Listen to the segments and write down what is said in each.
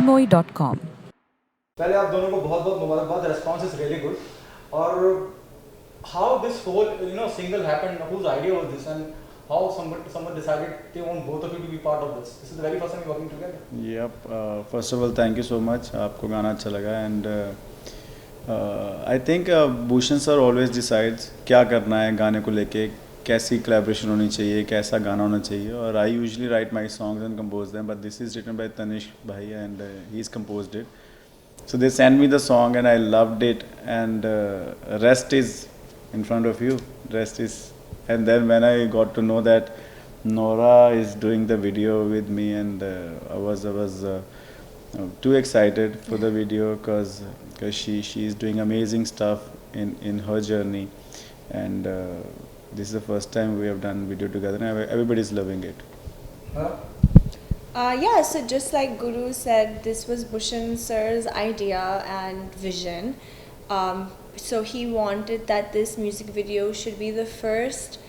Animoy.com. पहले आप दोनों को बहुत बहुत मुबारकबाद. Response is really good. और how this whole single happened, whose idea was this, and how someone decided they want both of you to be part of this. This is the very first time you're working together. Yep. First of all, thank you so much. आपको गाना अच्छा लगा and I think Bhushan sir always decides क्या करना है गाने को लेके, कैसी collaboration होनी चाहिए, कैसा गाना होना चाहिए. और I usually write my songs and compose them, but this is written by Tanishq bhai and he's composed it. So they sent me the song and I loved it, and rest is in front of you. Rest is, and then when I got to know that Nora is doing the video with me, and I was too excited for the video because she is doing amazing stuff in her journey, and this is the first time we have done video together, and everybody is loving it. Huh? Yeah, so just like Guru said, this was Bhushan sir's idea and vision. So he wanted that this music video should be the first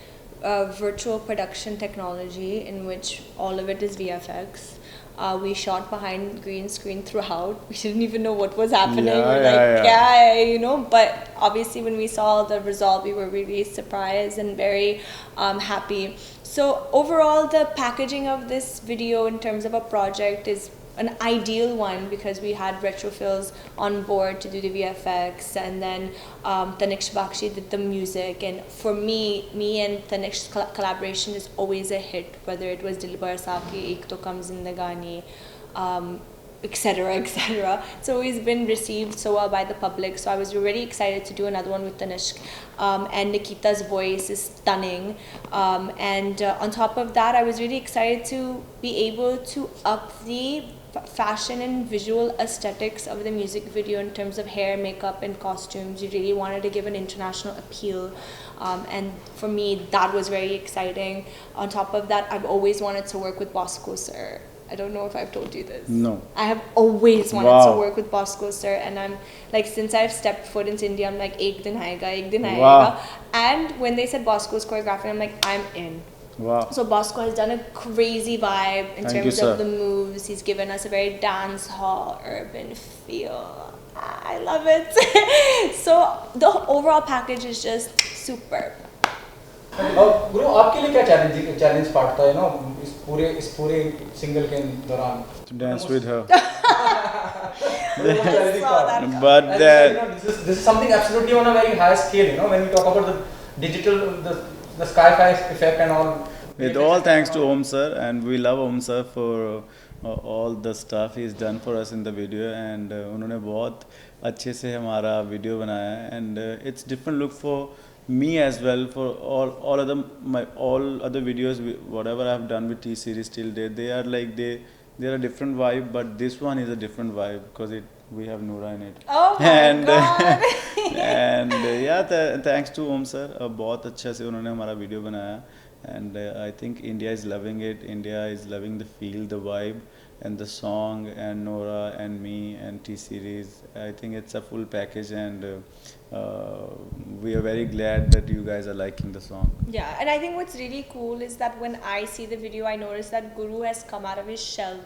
virtual production technology in which all of it is VFX. We shot behind green screen throughout. We didn't even know what was happening. But obviously when we saw the result, we were really surprised and very happy. So overall, the packaging of this video in terms of a project is an ideal one because we had Retrophils on board to do the VFX, and then Tanishq Bakshi did the music. And for me and Tanishq's collaboration is always a hit, whether it was Dilbar Saki, Ek To Kam Zindagani, etc., etc. It's always been received so well by the public. So I was really excited to do another one with Tanishq. And Nikita's voice is stunning. And on top of that, I was really excited to be able to up the fashion and visual aesthetics of the music video in terms of hair, makeup, and costumes. We really wanted to give an international appeal. And for me, that was very exciting. On top of that, I've always wanted to work with Bosco sir. I don't know if I've told you this. No. I have always wanted to work with Bosco sir, and I'm like, since I've stepped foot into India, I'm like, ek din aayega. Wow. And when they said Bosco's choreography, I'm like, I'm in. Wow. So Bosco has done a crazy vibe in terms of the moves. He's given us a very dance hall, urban feel. I love it. So the overall package is just superb. गुरु आपके लिए क्या challenge part था इस पूरे single के दौरान? To dance with her. But this is something absolutely on a very high scale. When we talk about the digital, the sci-fi effect and all. With all thanks to Om sir, and we love Om sir for all the stuff he's done for us in the video, and उन्होंने बहुत अच्छे से हमारा video बनाया है, and it's different look for me as well. For all other videos, whatever I've done with T series till date, they are like they are a different vibe, but this one is a different vibe because we have Noora in it. Oh my God! And thanks to Om sir, बहुत अच्छा से उन्होंने हमारा video बनाया, and I think India is loving it. India is loving the feel, the vibe, and the song, and Noora and me and T series. I think it's a full package, and we are very glad that you guys are liking the song. Yeah, and I think what's really cool is that when I see the video, I notice that Guru has come out of his shell.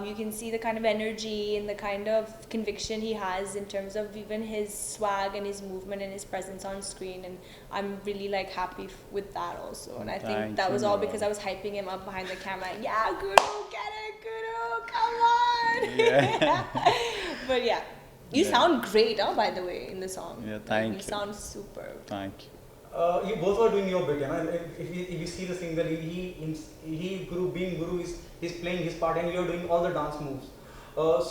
You can see the kind of energy and the kind of conviction he has in terms of even his swag and his movement and his presence on screen, and I'm really like happy with that also. And I think that was all because I was hyping him up behind the camera. Yeah, Guru, get it, Guru, come on! Yeah. But yeah, you sound great, by the way, in the song. Yeah, thank you. You sound superb. Thank you. You both were doing your bit, if you see the single, he Guru, being Guru, he's playing his part and you're doing all the dance moves.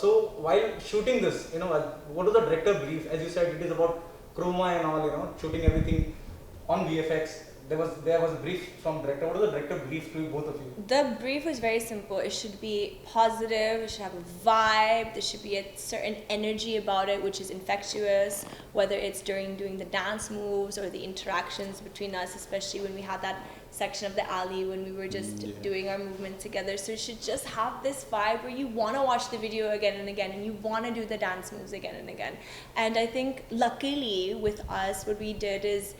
So while shooting this, what was the director brief? As you said, it is about chroma and all, shooting everything on VFX. There was a brief from director. What was the director brief to both of you? The brief was very simple. It should be positive, it should have a vibe, there should be a certain energy about it which is infectious, whether it's during doing the dance moves or the interactions between us, especially when we had that section of the alley when we were just doing our movement together. So it should just have this vibe where you want to watch the video again and again, and you want to do the dance moves again and again. And I think luckily with us, what we did is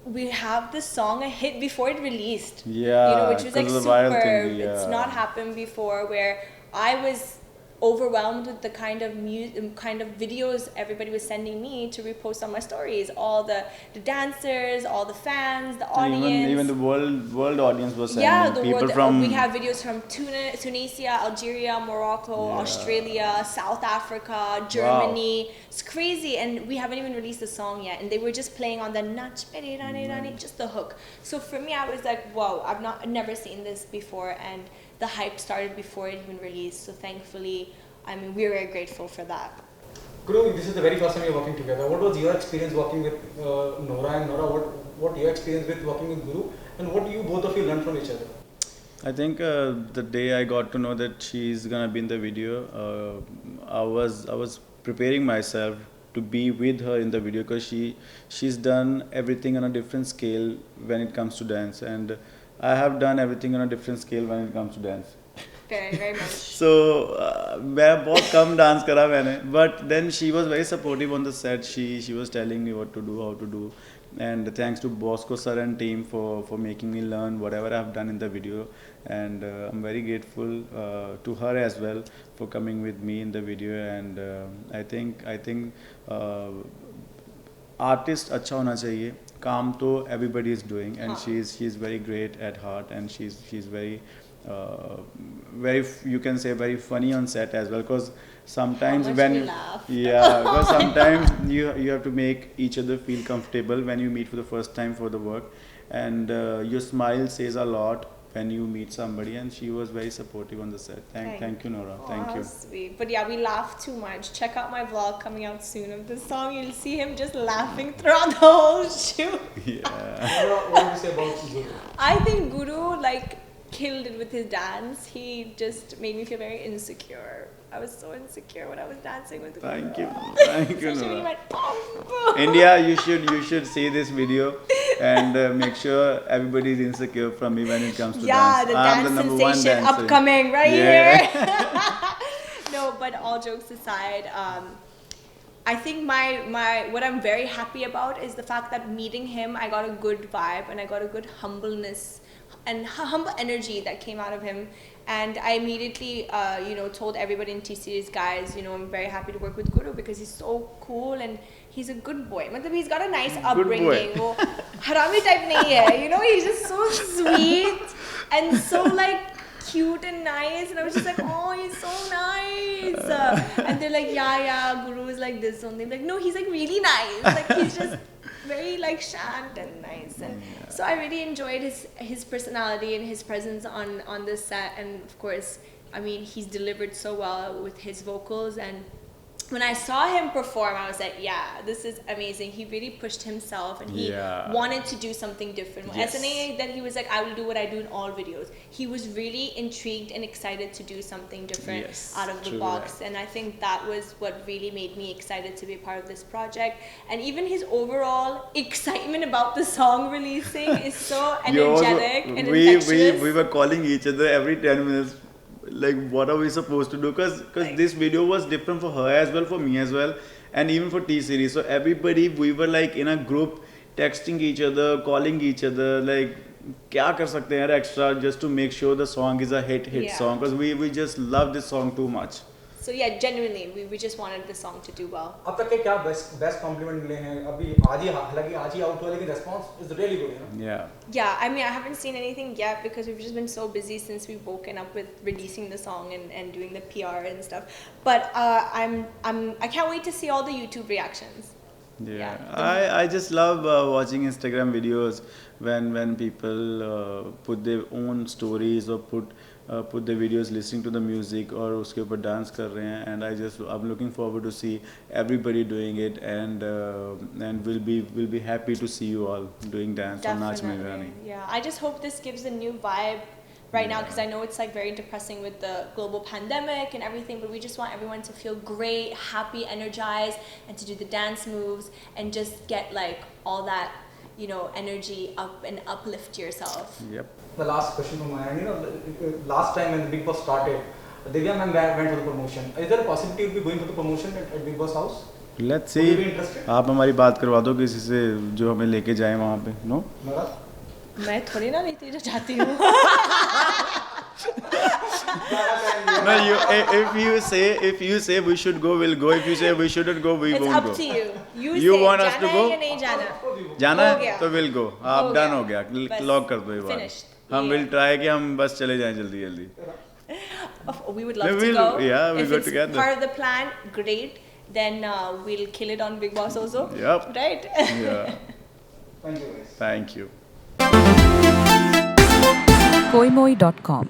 we have this song a hit before it released. Yeah, which was like because of the viral superb. thing, It's not happened before where I was overwhelmed with the kind of videos everybody was sending me to repost on my stories. All the dancers, all the fans, the audience. Even the world audience was sending Yeah, the people world. from. We have videos from Tunisia, Algeria, Morocco, Australia, South Africa, Germany. It's crazy, and we haven't even released the song yet, and they were just playing on the Nach Peri Rani Rani, just the hook. So for me, I was like, wow, I've never seen this before, and the hype started before it even released. So thankfully, I mean, we're very grateful for that. Guru, this is the very first time you're working together. What was your experience working with Nora, and Nora, what your experience with working with Guru, and what do you both of you learn from each other? I think the day I got to know that she's gonna be in the video, I was preparing myself to be with her in the video, because she's done everything on a different scale when it comes to dance, and I have done everything on a different scale when it comes to dance. Very, very much. So मैं बहुत कम dance करा मैंने, but then she was very supportive on the set. She was telling me what to do, how to do, and thanks to Bosco sir and team for making me learn whatever I've done in the video, and I'm very grateful to her as well for coming with me in the video, and I think artist अच्छा होना चाहिए, काम तो everybody is doing, and she's very great at heart, and she's very you can say very funny on set as well, because sometimes when because sometimes you have to make each other feel comfortable when you meet for the first time for the work, and your smile says a lot when you meet somebody, and she was very supportive on the set. Thank you, Nora. Thank you. Sweet. But yeah, we laugh too much. Check out my vlog coming out soon of this song. You'll see him just laughing throughout the whole shoot. Yeah. What do you say about Guru? I think Guru killed it with his dance. He just made me feel very insecure. I was so insecure when I was dancing with Guru. Thank you, Especially when he Nora. went, boom, boom. India, you should see this video and make sure everybody is insecure from me when it comes to dance. The I am dance the number one sensation dancer. upcoming right here. No, but all jokes aside, I think my what I'm very happy about is the fact that meeting him, I got a good vibe and I got a good humbleness and humble energy that came out of him, and I immediately told everybody in T-Series, guys, I'm very happy to work with Guru because he's so cool and he's a good boy. Matlab, he's got a nice upbringing. वो harami type नहीं है, he's just so sweet and so cute and nice, and I was just like, oh, he's so nice. And they're like, yeah, Guru is like this only. I'm like, no, he's really nice. He's just very shant and nice, and so I really enjoyed his personality and his presence on this set, and of course, I mean, he's delivered so well with his vocals, and when I saw him perform, I was like, yeah, this is amazing. He really pushed himself and he wanted to do something different. Yes. SNA, then he was like, I will do what I do in all videos. He was really intrigued and excited to do something different out of the box. And I think that was what really made me excited to be a part of this project. And even his overall excitement about the song releasing is so energetic and infectious. We were calling each other every 10 minutes. What are we supposed to do? Because this video was different for her as well, for me as well, and even for T-Series. So everybody, we were in a group, texting each other, calling each other, क्या कर सकते हैं extra just to make sure the song is a hit song, because we just love this song too much. So yeah, genuinely, we just wanted the song to do well. अब तक के क्या best compliment मिले हैं? अभी हालांकि आज ही out हुआ, लेकिन response is really good, Yeah, I mean, I haven't seen anything yet because we've just been so busy since we've woken up with releasing the song and doing the PR and stuff. But I can't wait to see all the YouTube reactions. I just love watching Instagram videos when people put their own stories or put the videos listening to the music or उसके ऊपर dance कर रहे हैं, and I'm looking forward to see everybody doing it, and we'll be happy to see you all doing dance on Nach Peri Rani. Yeah, I just hope this gives a new vibe right now, because I know it's very depressing with the global pandemic and everything, but we just want everyone to feel great, happy, energized, and to do the dance moves and just get all that energy up and uplift yourself. Yep. The last question from my end, last time when the Big Boss started, Divya ma'am went for the promotion. Is there a possibility of going for the promotion at Big Boss house? Let's see. Would you be interested? आप हमारी बात करवा दो किसी से जो हमें लेके जाए वहाँ पे. No? मैं थोड़ी ना लेती जाती हूँ. No, if you say we should go, we'll go. If you say we shouldn't go, we It's won't up go. to you. You say, want us to जाना है go? या नहीं जाना? जाना हो है गया। तो we'll go. आप हो डन गया। हो गया. बस, लॉक कर दो ये बात. finished. हम Yeah. will try कि हम बस चले जाएं जल्दी जल्दी. We would love No, to we'll- go. yeah, we'll if go it's together. part of the plan, great. Then we'll kill it on Big Boss also. Yep. Right? Yeah. Thank you guys. Thank you. koimoi.com